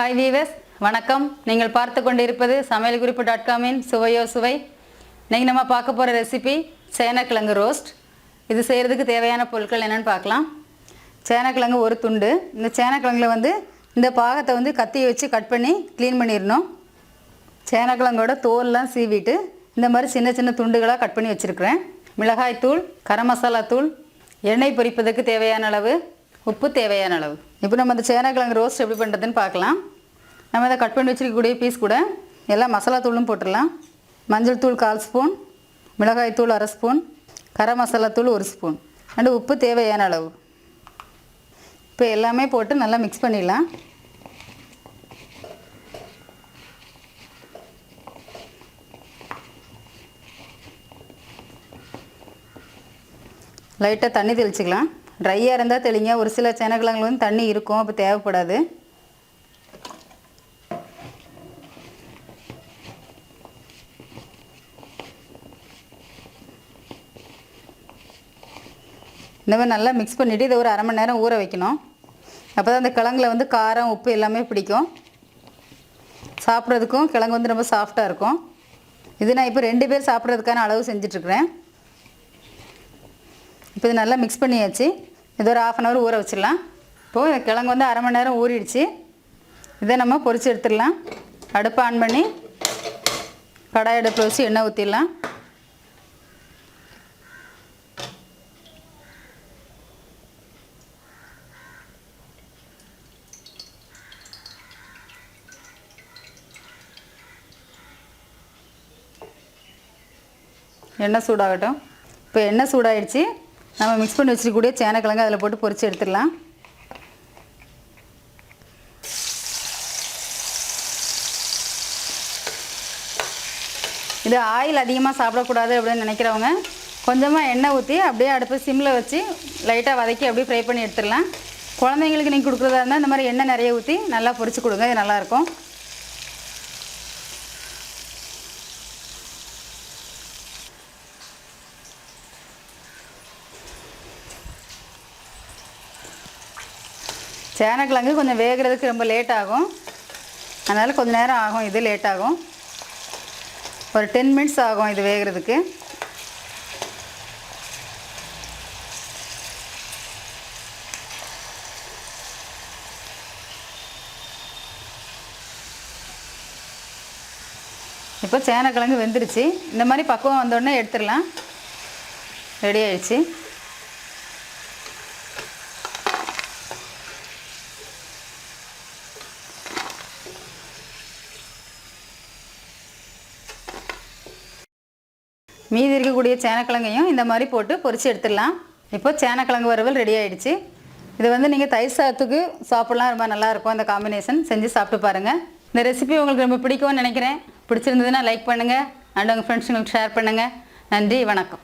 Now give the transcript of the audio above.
Hi viewers, வணக்கம். நீங்கள் பார்த்து கொண்டிருப்பது சமையல் குறிப்பு.com-இன் சுவையோ சுவை. இன்றைக்கி நம்ம பார்க்க போகிற ரெசிபி சேனக்கிழங்கு ரோஸ்ட். இது செய்கிறதுக்கு தேவையான பொருட்கள் என்னென்னு பார்க்கலாம். சேனக்கிழங்கு ஒரு துண்டு. இந்த சேனக்கிழங்குல இந்த பாகத்தை கத்தியை வச்சு கட் பண்ணி க்ளீன் பண்ணிடணும். சேனக்கிழங்கோட தோல்லாம் சீவிட்டு இந்த மாதிரி சின்ன சின்ன துண்டுகளாக கட் பண்ணி வச்சுருக்கிறேன். மிளகாய் தூள், கரம் மசாலா தூள், எண்ணெய் பொரிப்பதற்கு தேவையான அளவு, உப்பு தேவையான அளவு. இப்போ நம்ம அந்த சேனக்கிழங்கு ரோஸ்ட் எப்படி பண்ணுறதுன்னு பார்க்கலாம். நம்ம இதை கட் பண்ணி வச்சுருக்கக்கூடிய பீஸ் கூட எல்லா மசாலா தூளும் போட்டுடலாம். மஞ்சள் தூள் 1/4 ஸ்பூன், மிளகாய் தூள் 1/2 ஸ்பூன், கரம் மசாலா தூள் 1 ஸ்பூன், அண்டு உப்பு தேவையான அளவு. இப்போ எல்லாமே போட்டு நல்லா மிக்ஸ் பண்ணிடலாம். லைட்டாக தண்ணி தெளிச்சிக்கலாம். ட்ரையாக இருந்தால் தெளிங்க. ஒரு சில சேனக்கிழங்குல தண்ணி இருக்கும், அப்போ தேவைப்படாது. இந்த மாதிரி நல்லா மிக்ஸ் பண்ணிவிட்டு இதை ஒரு 1/2 மணி நேரம் ஊற வைக்கணும். அப்போ தான் அந்த கிழங்குல காரம், உப்பு எல்லாமே பிடிக்கும். சாப்பிட்றதுக்கும் கிழங்கு ரொம்ப சாஃப்டாக இருக்கும். இது நான் இப்போ 2 பேர் சாப்பிட்றதுக்கான அளவு செஞ்சிட்ருக்கிறேன். இப்போ இது நல்லா மிக்ஸ் பண்ணியாச்சு. இது ஒரு 1/2 hour ஊற வச்சிடலாம். இப்போது இந்த கிழங்கு 1/2 மணி நேரம் ஊறிடுச்சு. இதை நம்ம பொரித்து எடுத்துடலாம். அடுப்பை ஆன் பண்ணி கடாய் அடுப்பில் வச்சு எண்ணெய் ஊற்றிடலாம். எண்ணெய் சூடாகட்டும். இப்போ எண்ணெய் சூடாகிடுச்சு. நம்ம மிக்ஸ் பண்ணி வச்சுருக்கக்கூடிய சேனக்கிழங்கு அதில் போட்டு பொரித்து எடுத்துடலாம். இது ஆயில் அதிகமாக சாப்பிடக்கூடாது அப்படின்னு நினைக்கிறவங்க கொஞ்சமாக எண்ணெய் ஊற்றி அப்படியே அடுப்பு சிம்மில் வச்சு லைட்டாக வதக்கி அப்படியே ஃப்ரை பண்ணி எடுத்துடலாம். குழந்தைங்களுக்கு நீங்கள் கொடுக்குறதா இருந்தால் இந்த மாதிரி எண்ணெய் நிறைய ஊற்றி நல்லா பொரித்து கொடுங்க. இது நல்லாயிருக்கும். சேனக்கிழங்கு கொஞ்சம் வேகிறதுக்கு ரொம்ப லேட் ஆகும். அதனால் கொஞ்சம் நேரம் ஆகும். இது லேட் ஆகும். ஒரு 10 minutes ஆகும் இது வேகிறதுக்கு. இப்போ சேனக்கிழங்கு வெந்துருச்சு. இந்த மாதிரி பக்குவம் வந்தோடனே எடுத்துடலாம். ரெடி ஆயிடுச்சு. மீதி இருக்கக்கூடிய சேனக்கிழங்கையும் இந்த மாதிரி போட்டு பொரித்து எடுத்துடலாம். இப்போ சேனக்கிழங்கு வறுவல் ரெடி ஆகிடுச்சு. இது நீங்கள் தயிர் சாதத்துக்கு சாப்பிட்லாம். ரொம்ப நல்லாயிருக்கும். அந்த காம்பினேஷன் செஞ்சு சாப்பிட்டு பாருங்கள். இந்த ரெசிபி உங்களுக்கு ரொம்ப பிடிக்கும்னு நினைக்கிறேன். பிடிச்சிருந்ததுன்னா லைக் பண்ணுங்கள் அண்ட் உங்கள் ஃப்ரெண்ட்ஸுங்களுக்கு ஷேர் பண்ணுங்கள். நன்றி, வணக்கம்.